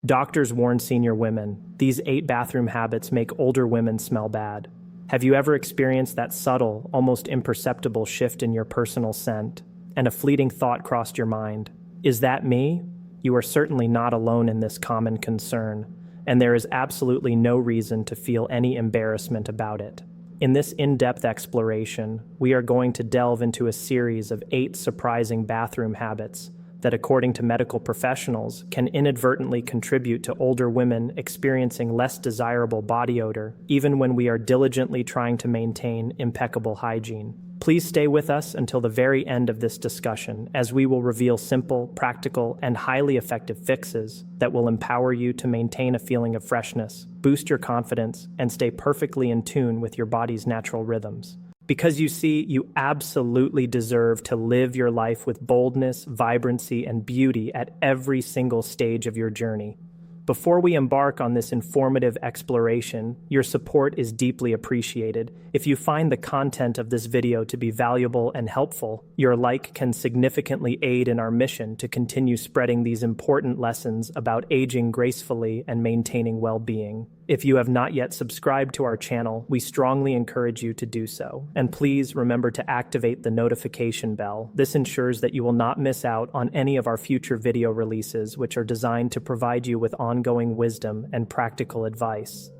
Doctors warn senior women, these 8 bathroom habits make older women smell bad. Have you ever experienced that subtle, almost imperceptible shift in your personal scent, and a fleeting thought crossed your mind? Is that me? You are certainly not alone in this common concern, and there is absolutely no reason to feel any embarrassment about it. In this in-depth exploration, we are going to delve into a series of 8 surprising bathroom habits that, according to medical professionals, can inadvertently contribute to older women experiencing less desirable body odor, even when we are diligently trying to maintain impeccable hygiene. Please stay with us until the very end of this discussion, as we will reveal simple, practical, and highly effective fixes that will empower you to maintain a feeling of freshness, boost your confidence, and stay perfectly in tune with your body's natural rhythms. Because you see, you absolutely deserve to live your life with boldness, vibrancy, and beauty at every single stage of your journey. Before we embark on this informative exploration, your support is deeply appreciated. If you find the content of this video to be valuable and helpful, your like can significantly aid in our mission to continue spreading these important lessons about aging gracefully and maintaining well-being. If you have not yet subscribed to our channel, we strongly encourage you to do so. And please remember to activate the notification bell. This ensures that you will not miss out on any of our future video releases, which are designed to provide you with ongoing wisdom and practical advice.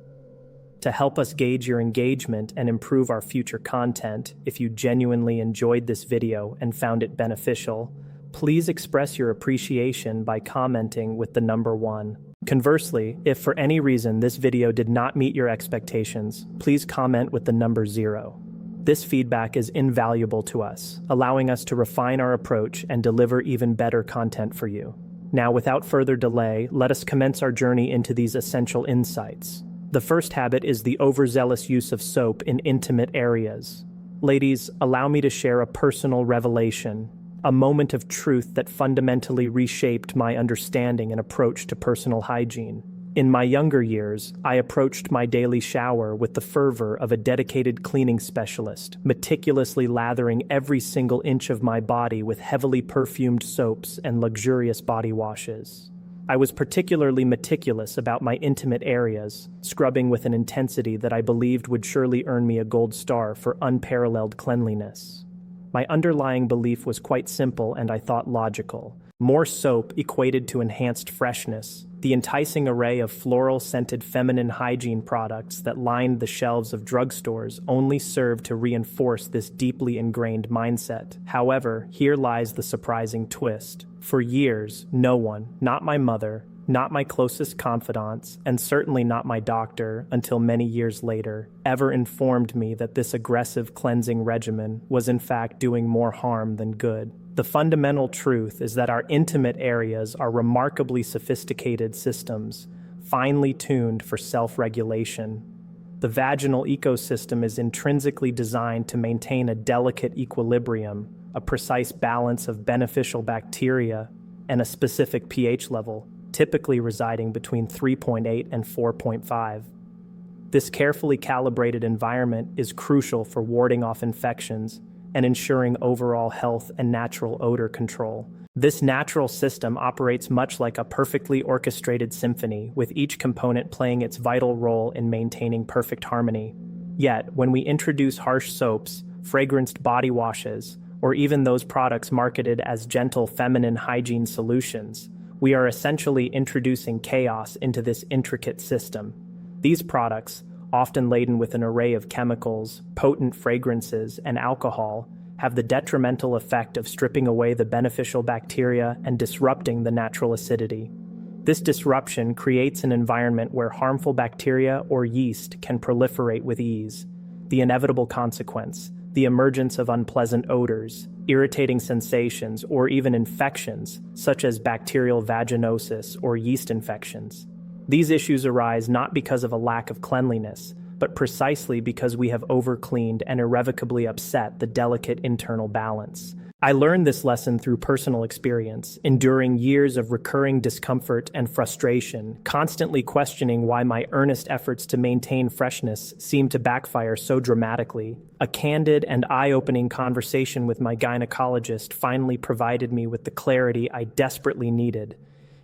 To help us gauge your engagement and improve our future content, if you genuinely enjoyed this video and found it beneficial, please express your appreciation by commenting with the number 1. Conversely, if for any reason this video did not meet your expectations, please comment with the number 0. This feedback is invaluable to us, allowing us to refine our approach and deliver even better content for you. Now, without further delay, let us commence our journey into these essential insights. The first habit is the overzealous use of soap in intimate areas. Ladies, allow me to share a personal revelation, a moment of truth that fundamentally reshaped my understanding and approach to personal hygiene. In my younger years, I approached my daily shower with the fervor of a dedicated cleaning specialist, meticulously lathering every single inch of my body with heavily perfumed soaps and luxurious body washes. I was particularly meticulous about my intimate areas, scrubbing with an intensity that I believed would surely earn me a gold star for unparalleled cleanliness. My underlying belief was quite simple and I thought logical. More soap equated to enhanced freshness. The enticing array of floral-scented feminine hygiene products that lined the shelves of drugstores only served to reinforce this deeply ingrained mindset. However, here lies the surprising twist. For years, no one, not my mother, not my closest confidants, and certainly not my doctor until many years later, ever informed me that this aggressive cleansing regimen was in fact doing more harm than good. The fundamental truth is that our intimate areas are remarkably sophisticated systems, finely tuned for self-regulation. The vaginal ecosystem is intrinsically designed to maintain a delicate equilibrium, a precise balance of beneficial bacteria, and a specific pH level, typically residing between 3.8 and 4.5. This carefully calibrated environment is crucial for warding off infections and ensuring overall health and natural odor control. This natural system operates much like a perfectly orchestrated symphony, with each component playing its vital role in maintaining perfect harmony. Yet, when we introduce harsh soaps, fragranced body washes, or even those products marketed as gentle feminine hygiene solutions, we are essentially introducing chaos into this intricate system. These products, often laden with an array of chemicals, potent fragrances, and alcohol, have the detrimental effect of stripping away the beneficial bacteria and disrupting the natural acidity. This disruption creates an environment where harmful bacteria or yeast can proliferate with ease. The inevitable consequence: the emergence of unpleasant odors, irritating sensations, or even infections, such as bacterial vaginosis or yeast infections. These issues arise not because of a lack of cleanliness, but precisely because we have overcleaned and irrevocably upset the delicate internal balance. I learned this lesson through personal experience, enduring years of recurring discomfort and frustration, constantly questioning why my earnest efforts to maintain freshness seemed to backfire so dramatically. A candid and eye-opening conversation with my gynecologist finally provided me with the clarity I desperately needed.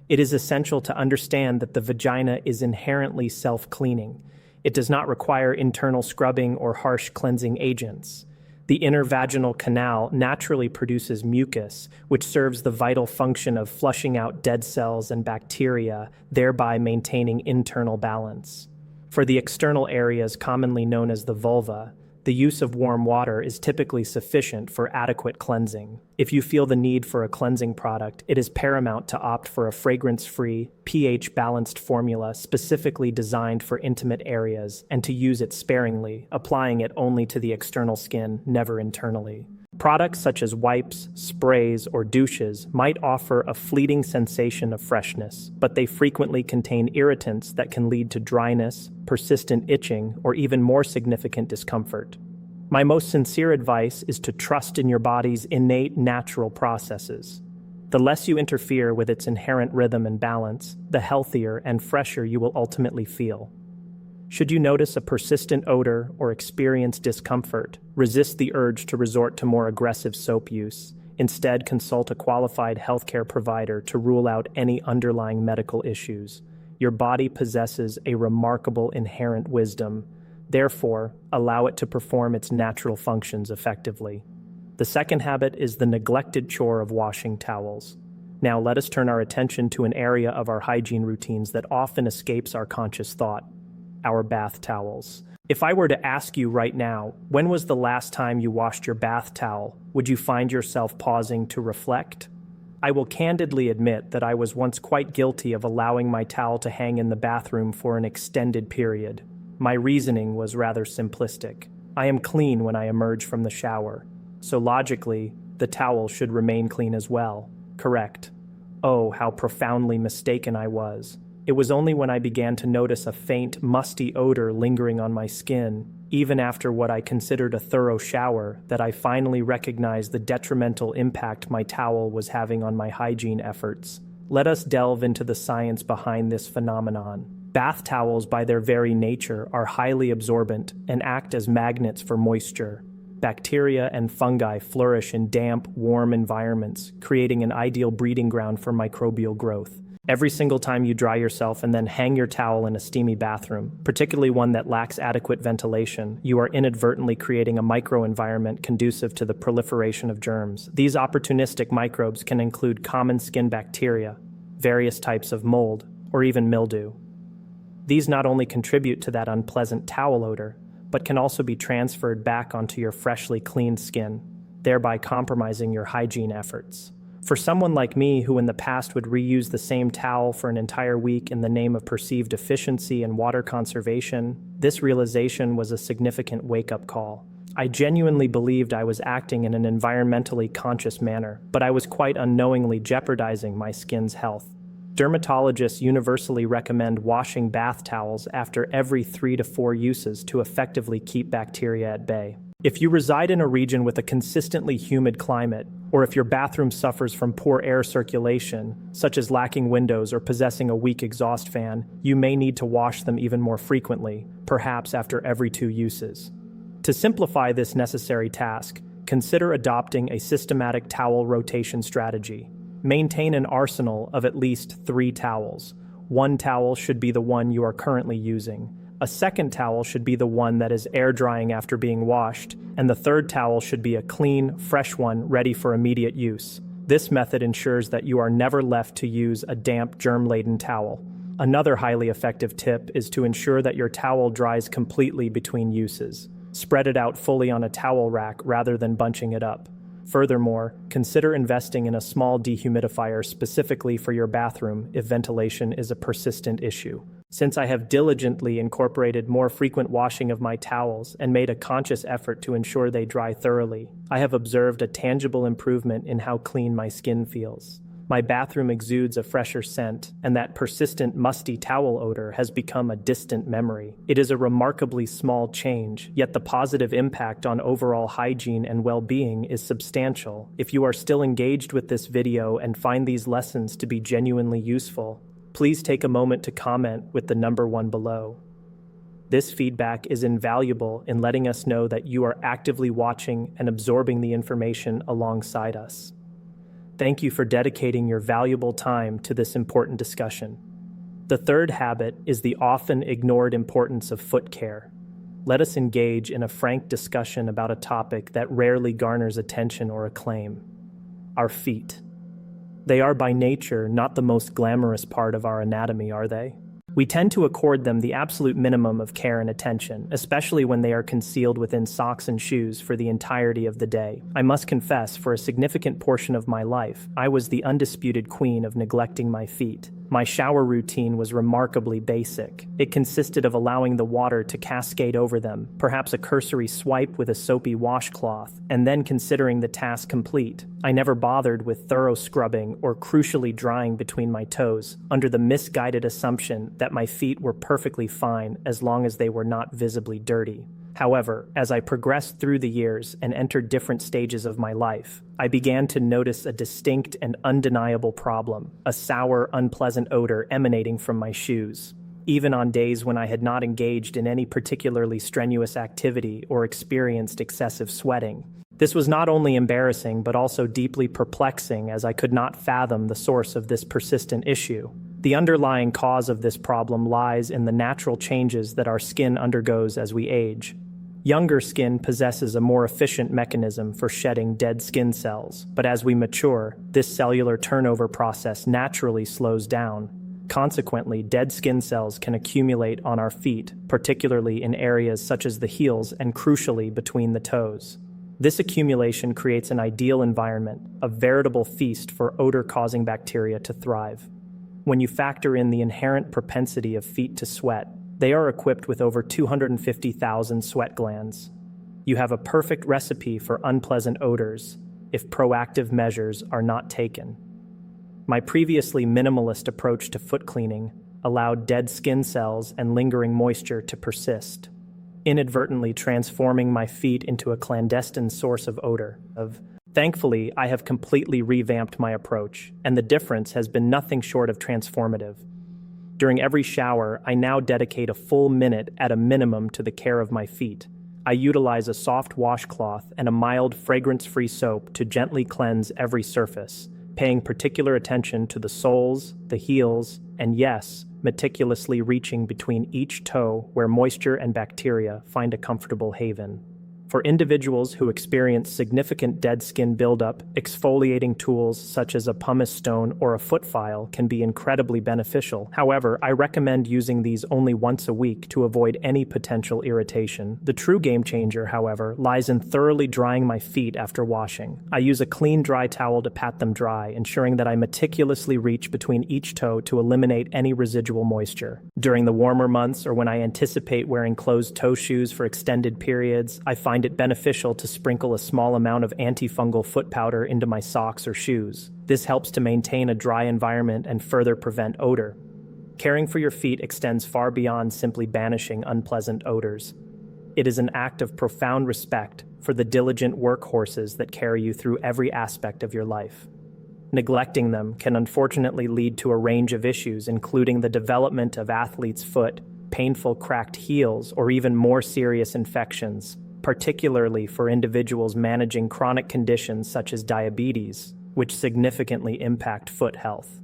It is essential to understand that the vagina is inherently self-cleaning. It does not require internal scrubbing or harsh cleansing agents. The inner vaginal canal naturally produces mucus, which serves the vital function of flushing out dead cells and bacteria, thereby maintaining internal balance. For the external areas commonly known as the vulva, the use of warm water is typically sufficient for adequate cleansing. If you feel the need for a cleansing product, it is paramount to opt for a fragrance-free, pH-balanced formula specifically designed for intimate areas and to use it sparingly, applying it only to the external skin, never internally. Products such as wipes, sprays, or douches might offer a fleeting sensation of freshness, but they frequently contain irritants that can lead to dryness, persistent itching, or even more significant discomfort. My most sincere advice is to trust in your body's innate natural processes. The less you interfere with its inherent rhythm and balance, the healthier and fresher you will ultimately feel. Should you notice a persistent odor or experience discomfort, resist the urge to resort to more aggressive soap use. Instead, consult a qualified healthcare provider to rule out any underlying medical issues. Your body possesses a remarkable inherent wisdom. Therefore, allow it to perform its natural functions effectively. The second habit is the neglected chore of washing towels. Now let us turn our attention to an area of our hygiene routines that often escapes our conscious thought: our bath towels. If I were to ask you right now, when was the last time you washed your bath towel, would you find yourself pausing to reflect? I will candidly admit that I was once quite guilty of allowing my towel to hang in the bathroom for an extended period. My reasoning was rather simplistic. I am clean when I emerge from the shower, so logically, the towel should remain clean as well. Correct. Oh, how profoundly mistaken I was. It was only when I began to notice a faint, musty odor lingering on my skin, even after what I considered a thorough shower, that I finally recognized the detrimental impact my towel was having on my hygiene efforts. Let us delve into the science behind this phenomenon. Bath towels, by their very nature, are highly absorbent and act as magnets for moisture. Bacteria and fungi flourish in damp, warm environments, creating an ideal breeding ground for microbial growth. Every single time you dry yourself and then hang your towel in a steamy bathroom, particularly one that lacks adequate ventilation, you are inadvertently creating a microenvironment conducive to the proliferation of germs. These opportunistic microbes can include common skin bacteria, various types of mold, or even mildew. These not only contribute to that unpleasant towel odor, but can also be transferred back onto your freshly cleaned skin, thereby compromising your hygiene efforts. For someone like me who in the past would reuse the same towel for an entire week in the name of perceived efficiency and water conservation, this realization was a significant wake-up call. I genuinely believed I was acting in an environmentally conscious manner, but I was quite unknowingly jeopardizing my skin's health. Dermatologists universally recommend washing bath towels after every 3 to 4 uses to effectively keep bacteria at bay. If you reside in a region with a consistently humid climate, or if your bathroom suffers from poor air circulation, such as lacking windows or possessing a weak exhaust fan, you may need to wash them even more frequently, perhaps after every 2 uses. To simplify this necessary task, consider adopting a systematic towel rotation strategy. Maintain an arsenal of at least 3 towels. One towel should be the one you are currently using. A second towel should be the one that is air drying after being washed, and the third towel should be a clean, fresh one ready for immediate use. This method ensures that you are never left to use a damp, germ-laden towel. Another highly effective tip is to ensure that your towel dries completely between uses. Spread it out fully on a towel rack rather than bunching it up. Furthermore, consider investing in a small dehumidifier specifically for your bathroom if ventilation is a persistent issue. Since I have diligently incorporated more frequent washing of my towels and made a conscious effort to ensure they dry thoroughly, I have observed a tangible improvement in how clean my skin feels. My bathroom exudes a fresher scent, and that persistent musty towel odor has become a distant memory. It is a remarkably small change, yet the positive impact on overall hygiene and well-being is substantial. If you are still engaged with this video and find these lessons to be genuinely useful, please take a moment to comment with the number 1 below. This feedback is invaluable in letting us know that you are actively watching and absorbing the information alongside us. Thank you for dedicating your valuable time to this important discussion. The third habit is the often ignored importance of foot care. Let us engage in a frank discussion about a topic that rarely garners attention or acclaim: our feet. They are by nature not the most glamorous part of our anatomy, are they? We tend to accord them the absolute minimum of care and attention, especially when they are concealed within socks and shoes for the entirety of the day. I must confess, for a significant portion of my life, I was the undisputed queen of neglecting my feet. My shower routine was remarkably basic. It consisted of allowing the water to cascade over them, perhaps a cursory swipe with a soapy washcloth, and then considering the task complete. I never bothered with thorough scrubbing or crucially drying between my toes, under the misguided assumption that my feet were perfectly fine as long as they were not visibly dirty. However, as I progressed through the years and entered different stages of my life, I began to notice a distinct and undeniable problem: a sour, unpleasant odor emanating from my shoes. Even on days when I had not engaged in any particularly strenuous activity or experienced excessive sweating. This was not only embarrassing but also deeply perplexing, as I could not fathom the source of this persistent issue. The underlying cause of this problem lies in the natural changes that our skin undergoes as we age. Younger skin possesses a more efficient mechanism for shedding dead skin cells, but as we mature, this cellular turnover process naturally slows down. Consequently, dead skin cells can accumulate on our feet, particularly in areas such as the heels and crucially between the toes. This accumulation creates an ideal environment, a veritable feast for odor-causing bacteria to thrive. When you factor in the inherent propensity of feet to sweat, they are equipped with over 250,000 sweat glands. You have a perfect recipe for unpleasant odors if proactive measures are not taken. My previously minimalist approach to foot cleaning allowed dead skin cells and lingering moisture to persist, inadvertently transforming my feet into a clandestine source of odor. Thankfully, I have completely revamped my approach, and the difference has been nothing short of transformative. During every shower, I now dedicate a full minute at a minimum to the care of my feet. I utilize a soft washcloth and a mild, fragrance-free soap to gently cleanse every surface, paying particular attention to the soles, the heels, and yes, meticulously reaching between each toe where moisture and bacteria find a comfortable haven. For individuals who experience significant dead skin buildup, exfoliating tools such as a pumice stone or a foot file can be incredibly beneficial. However, I recommend using these only once a week to avoid any potential irritation. The true game changer, however, lies in thoroughly drying my feet after washing. I use a clean, dry towel to pat them dry, ensuring that I meticulously reach between each toe to eliminate any residual moisture. During the warmer months, or when I anticipate wearing closed-toe shoes for extended periods, I find it beneficial to sprinkle a small amount of antifungal foot powder into my socks or shoes. This helps to maintain a dry environment and further prevent odor. Caring for your feet extends far beyond simply banishing unpleasant odors. It is an act of profound respect for the diligent workhorses that carry you through every aspect of your life. Neglecting them can unfortunately lead to a range of issues, including the development of athlete's foot, painful cracked heels, or even more serious infections, particularly for individuals managing chronic conditions such as diabetes, which significantly impact foot health.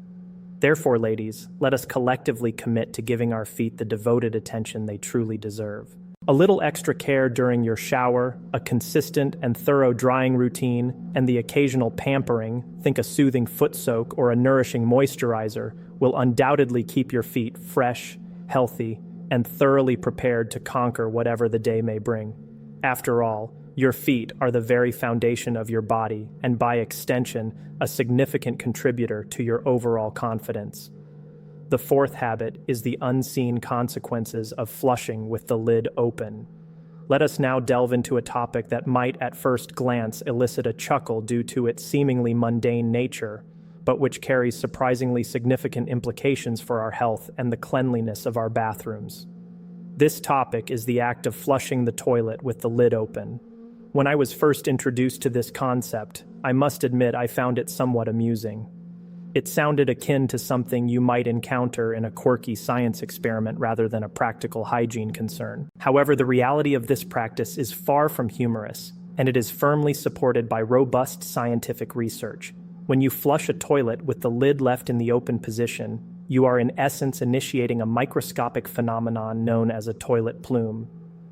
Therefore, ladies, let us collectively commit to giving our feet the devoted attention they truly deserve. A little extra care during your shower, a consistent and thorough drying routine, and the occasional pampering, think a soothing foot soak or a nourishing moisturizer, will undoubtedly keep your feet fresh, healthy, and thoroughly prepared to conquer whatever the day may bring. After all, your feet are the very foundation of your body and, by extension, a significant contributor to your overall confidence. The fourth habit is the unseen consequences of flushing with the lid open. Let us now delve into a topic that might at first glance elicit a chuckle due to its seemingly mundane nature, but which carries surprisingly significant implications for our health and the cleanliness of our bathrooms. This topic is the act of flushing the toilet with the lid open. When I was first introduced to this concept, I must admit I found it somewhat amusing. It sounded akin to something you might encounter in a quirky science experiment rather than a practical hygiene concern. However, the reality of this practice is far from humorous, and it is firmly supported by robust scientific research. When you flush a toilet with the lid left in the open position, you are in essence initiating a microscopic phenomenon known as a toilet plume.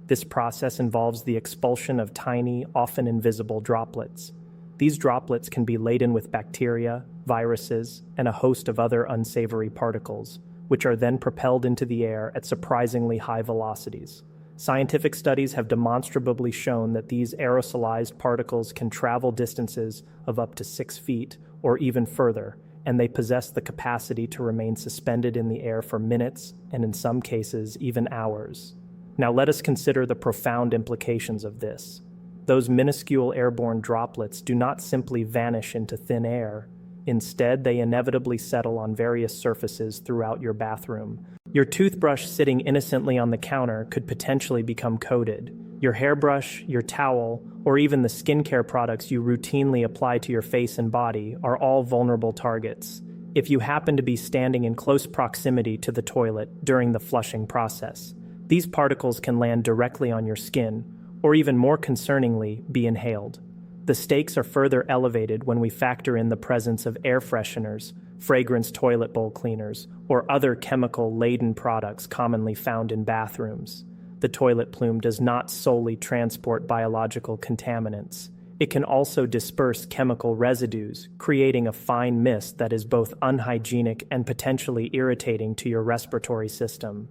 This process involves the expulsion of tiny, often invisible droplets. These droplets can be laden with bacteria, viruses, and a host of other unsavory particles, which are then propelled into the air at surprisingly high velocities. Scientific studies have demonstrably shown that these aerosolized particles can travel distances of up to 6 feet or even further, and they possess the capacity to remain suspended in the air for minutes and in some cases even hours. Now let us consider the profound implications of this. Those minuscule airborne droplets do not simply vanish into thin air. Instead, they inevitably settle on various surfaces throughout your bathroom. Your toothbrush sitting innocently on the counter could potentially become coated. Your hairbrush, your towel, or even the skincare products you routinely apply to your face and body are all vulnerable targets. If you happen to be standing in close proximity to the toilet during the flushing process, these particles can land directly on your skin, or even more concerningly, be inhaled. The stakes are further elevated when we factor in the presence of air fresheners, fragrance toilet bowl cleaners, or other chemical-laden products commonly found in bathrooms. The toilet plume does not solely transport biological contaminants. It can also disperse chemical residues, creating a fine mist that is both unhygienic and potentially irritating to your respiratory system.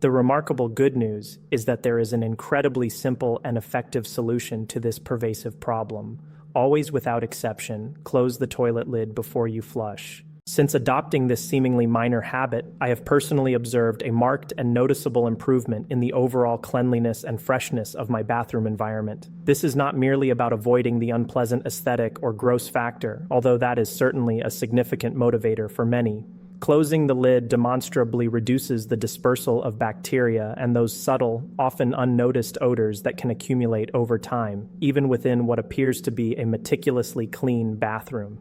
The remarkable good news is that there is an incredibly simple and effective solution to this pervasive problem. Always without exception, close the toilet lid before you flush. Since adopting this seemingly minor habit, I have personally observed a marked and noticeable improvement in the overall cleanliness and freshness of my bathroom environment. This is not merely about avoiding the unpleasant aesthetic or gross factor, although that is certainly a significant motivator for many. Closing the lid demonstrably reduces the dispersal of bacteria and those subtle, often unnoticed odors that can accumulate over time, even within what appears to be a meticulously clean bathroom.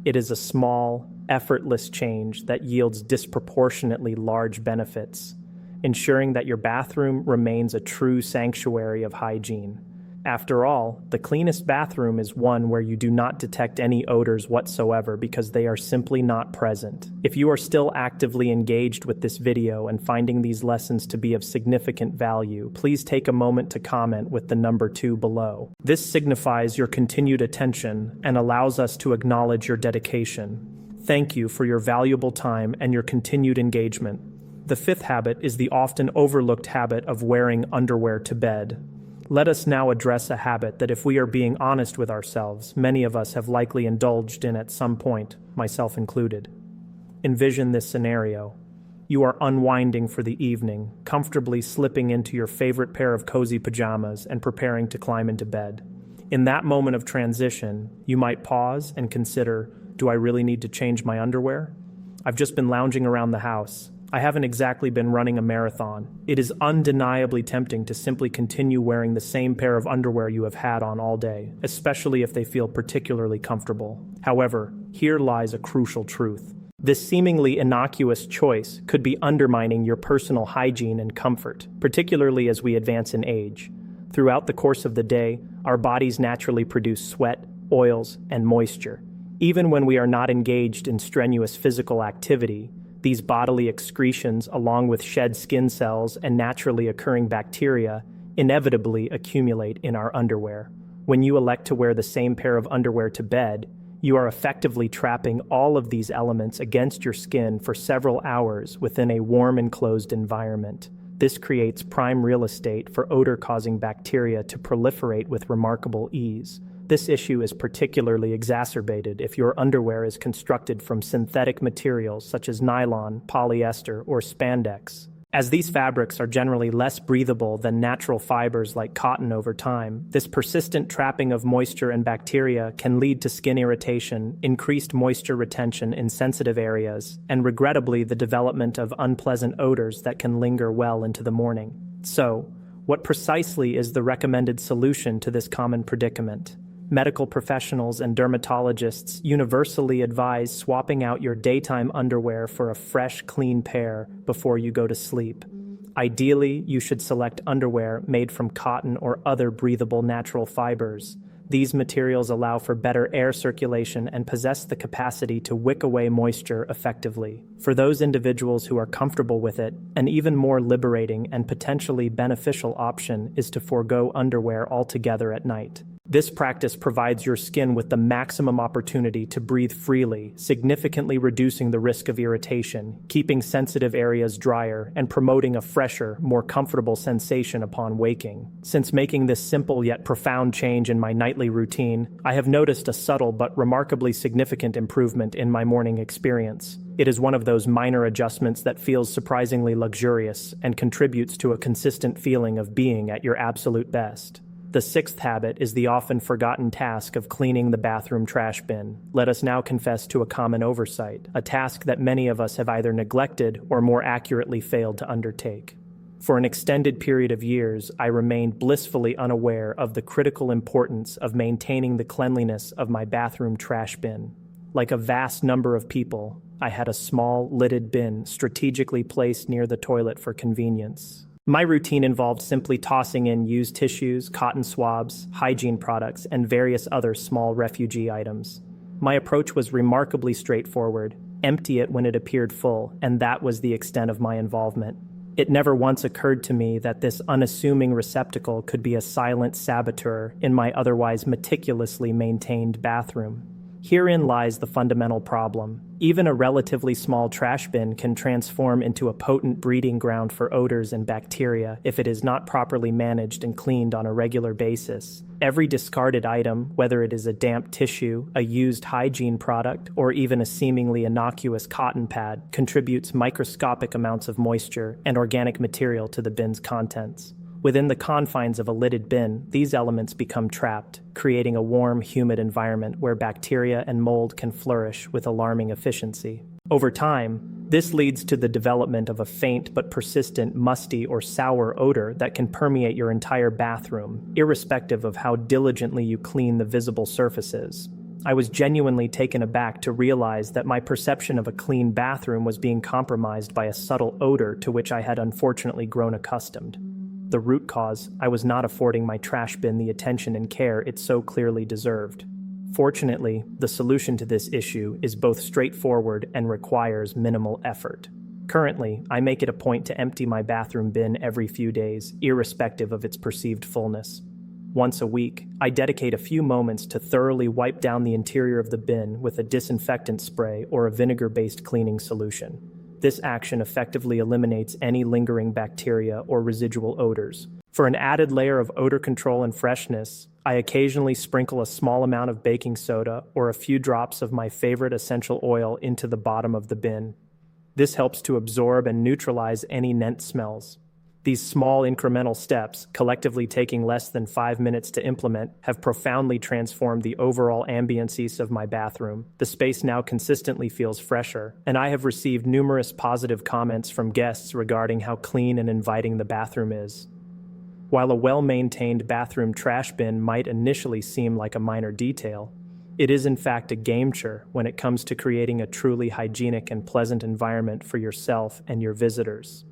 It is a small, effortless change that yields disproportionately large benefits, ensuring that your bathroom remains a true sanctuary of hygiene. After all, the cleanest bathroom is one where you do not detect any odors whatsoever because they are simply not present. If you are still actively engaged with this video and finding these lessons to be of significant value, please take a moment to comment with the number 2 below. This signifies your continued attention and allows us to acknowledge your dedication. Thank you for your valuable time and your continued engagement. The 5th habit is the often overlooked habit of wearing underwear to bed. Let us now address a habit that, if we are being honest with ourselves, many of us have likely indulged in at some point, myself included. Envision this scenario. You are unwinding for the evening, comfortably slipping into your favorite pair of cozy pajamas and preparing to climb into bed. In that moment of transition, you might pause and consider, do I really need to change my underwear? I've just been lounging around the house. I haven't exactly been running a marathon. It is undeniably tempting to simply continue wearing the same pair of underwear you have had on all day, especially if they feel particularly comfortable. However, here lies a crucial truth. This seemingly innocuous choice could be undermining your personal hygiene and comfort, particularly as we advance in age. Throughout the course of the day, our bodies naturally produce sweat, oils, and moisture. Even when we are not engaged in strenuous physical activity, these bodily excretions, along with shed skin cells and naturally occurring bacteria, inevitably accumulate in our underwear. When you elect to wear the same pair of underwear to bed, you are effectively trapping all of these elements against your skin for several hours within a warm enclosed environment. This creates prime real estate for odor-causing bacteria to proliferate with remarkable ease. This issue is particularly exacerbated if your underwear is constructed from synthetic materials such as nylon, polyester, or spandex. As these fabrics are generally less breathable than natural fibers like cotton over time, this persistent trapping of moisture and bacteria can lead to skin irritation, increased moisture retention in sensitive areas, and regrettably the development of unpleasant odors that can linger well into the morning. So, what precisely is the recommended solution to this common predicament? Medical professionals and dermatologists universally advise swapping out your daytime underwear for a fresh, clean pair before you go to sleep. Ideally, you should select underwear made from cotton or other breathable natural fibers. These materials allow for better air circulation and possess the capacity to wick away moisture effectively. For those individuals who are comfortable with it, an even more liberating and potentially beneficial option is to forego underwear altogether at night. This practice provides your skin with the maximum opportunity to breathe freely, significantly reducing the risk of irritation, keeping sensitive areas drier, and promoting a fresher, more comfortable sensation upon waking. Since making this simple yet profound change in my nightly routine, I have noticed a subtle but remarkably significant improvement in my morning experience. It is one of those minor adjustments that feels surprisingly luxurious and contributes to a consistent feeling of being at your absolute best. The sixth habit is the often forgotten task of cleaning the bathroom trash bin. Let us now confess to a common oversight, a task that many of us have either neglected or more accurately failed to undertake. For an extended period of years, I remained blissfully unaware of the critical importance of maintaining the cleanliness of my bathroom trash bin. Like a vast number of people, I had a small, lidded bin strategically placed near the toilet for convenience. My routine involved simply tossing in used tissues, cotton swabs, hygiene products, and various other small refugee items. My approach was remarkably straightforward: empty it when it appeared full, and that was the extent of my involvement. It never once occurred to me that this unassuming receptacle could be a silent saboteur in my otherwise meticulously maintained bathroom. Herein lies the fundamental problem. Even a relatively small trash bin can transform into a potent breeding ground for odors and bacteria if it is not properly managed and cleaned on a regular basis. Every discarded item, whether it is a damp tissue, a used hygiene product, or even a seemingly innocuous cotton pad, contributes microscopic amounts of moisture and organic material to the bin's contents. Within the confines of a lidded bin, these elements become trapped, creating a warm, humid environment where bacteria and mold can flourish with alarming efficiency. Over time, this leads to the development of a faint but persistent musty or sour odor that can permeate your entire bathroom, irrespective of how diligently you clean the visible surfaces. I was genuinely taken aback to realize that my perception of a clean bathroom was being compromised by a subtle odor to which I had unfortunately grown accustomed. The root cause: I was not affording my trash bin the attention and care it so clearly deserved. Fortunately, the solution to this issue is both straightforward and requires minimal effort. Currently, I make it a point to empty my bathroom bin every few days, irrespective of its perceived fullness. Once a week, I dedicate a few moments to thoroughly wipe down the interior of the bin with a disinfectant spray or a vinegar-based cleaning solution. This action effectively eliminates any lingering bacteria or residual odors. For an added layer of odor control and freshness, I occasionally sprinkle a small amount of baking soda or a few drops of my favorite essential oil into the bottom of the bin. This helps to absorb and neutralize any scent smells. These small incremental steps, collectively taking less than 5 minutes to implement, have profoundly transformed the overall ambience of my bathroom. The space now consistently feels fresher, and I have received numerous positive comments from guests regarding how clean and inviting the bathroom is. While a well-maintained bathroom trash bin might initially seem like a minor detail, it is in fact a game-changer when it comes to creating a truly hygienic and pleasant environment for yourself and your visitors.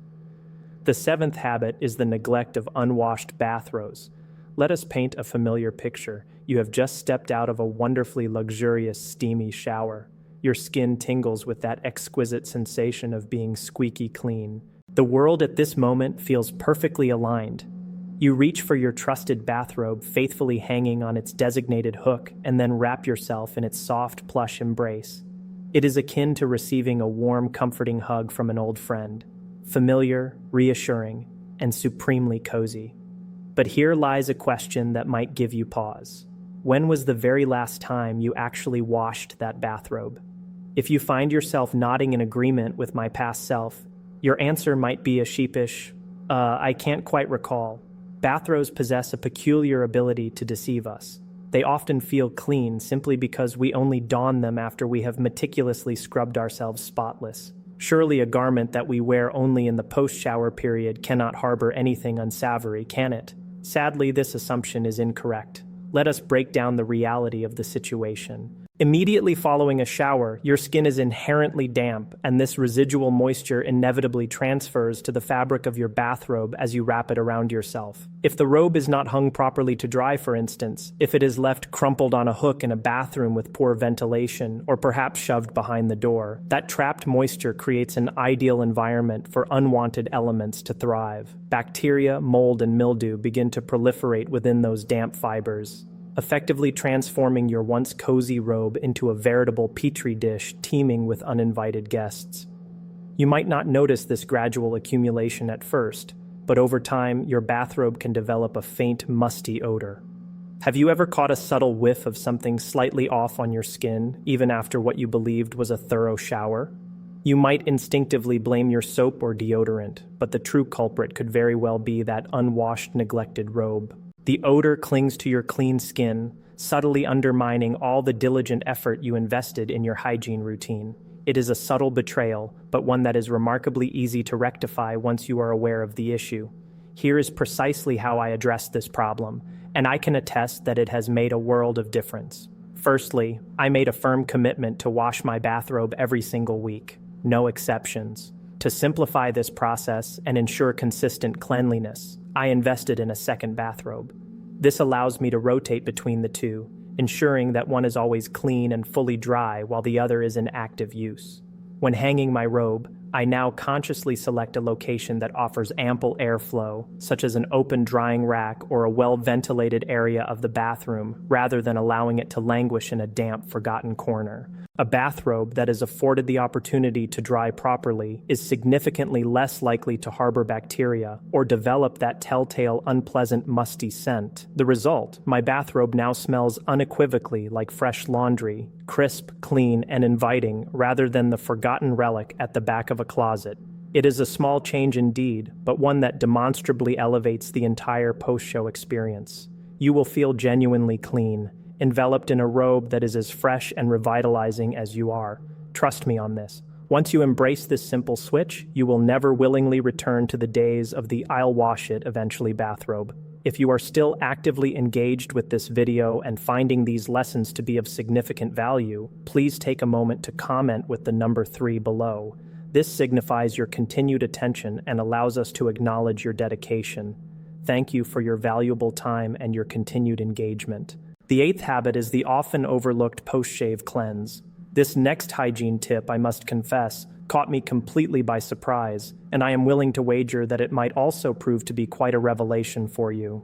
The seventh habit is the neglect of unwashed bathrobes. Let us paint a familiar picture. You have just stepped out of a wonderfully luxurious, steamy shower. Your skin tingles with that exquisite sensation of being squeaky clean. The world at this moment feels perfectly aligned. You reach for your trusted bathrobe, faithfully hanging on its designated hook, and then wrap yourself in its soft, plush embrace. It is akin to receiving a warm, comforting hug from an old friend. Familiar, reassuring, and supremely cozy. But here lies a question that might give you pause. When was the very last time you actually washed that bathrobe? If you find yourself nodding in agreement with my past self, your answer might be a sheepish, I can't quite recall. Bathrobes possess a peculiar ability to deceive us. They often feel clean simply because we only don them after we have meticulously scrubbed ourselves spotless. Surely a garment that we wear only in the post-shower period cannot harbor anything unsavory, can it? Sadly, this assumption is incorrect. Let us break down the reality of the situation. Immediately following a shower, your skin is inherently damp, and this residual moisture inevitably transfers to the fabric of your bathrobe as you wrap it around yourself. If the robe is not hung properly to dry, for instance, if it is left crumpled on a hook in a bathroom with poor ventilation, or perhaps shoved behind the door, that trapped moisture creates an ideal environment for unwanted elements to thrive. Bacteria, mold, and mildew begin to proliferate within those damp fibers, effectively transforming your once cozy robe into a veritable petri dish teeming with uninvited guests. You might not notice this gradual accumulation at first, but over time, your bathrobe can develop a faint, musty odor. Have you ever caught a subtle whiff of something slightly off on your skin, even after what you believed was a thorough shower? You might instinctively blame your soap or deodorant, but the true culprit could very well be that unwashed, neglected robe. The odor clings to your clean skin, subtly undermining all the diligent effort you invested in your hygiene routine. It is a subtle betrayal, but one that is remarkably easy to rectify once you are aware of the issue. Here is precisely how I addressed this problem, and I can attest that it has made a world of difference. Firstly, I made a firm commitment to wash my bathrobe every single week, no exceptions. To simplify this process and ensure consistent cleanliness, I invested in a second bathrobe. This allows me to rotate between the two, ensuring that one is always clean and fully dry while the other is in active use. When hanging my robe, I now consciously select a location that offers ample airflow, such as an open drying rack or a well-ventilated area of the bathroom, rather than allowing it to languish in a damp, forgotten corner. A bathrobe that is afforded the opportunity to dry properly is significantly less likely to harbor bacteria or develop that telltale unpleasant musty scent. The result, my bathrobe now smells unequivocally like fresh laundry, crisp, clean, and inviting, rather than the forgotten relic at the back of a closet. It is a small change indeed, but one that demonstrably elevates the entire post-show experience. You will feel genuinely clean, enveloped in a robe that is as fresh and revitalizing as you are. Trust me on this. Once you embrace this simple switch, you will never willingly return to the days of the "I'll wash it eventually" bathrobe. If you are still actively engaged with this video and finding these lessons to be of significant value, please take a moment to comment with the number 3 below. This signifies your continued attention and allows us to acknowledge your dedication. Thank you for your valuable time and your continued engagement. The 8th habit is the often overlooked post-shave cleanse. This next hygiene tip, I must confess, caught me completely by surprise, and I am willing to wager that it might also prove to be quite a revelation for you.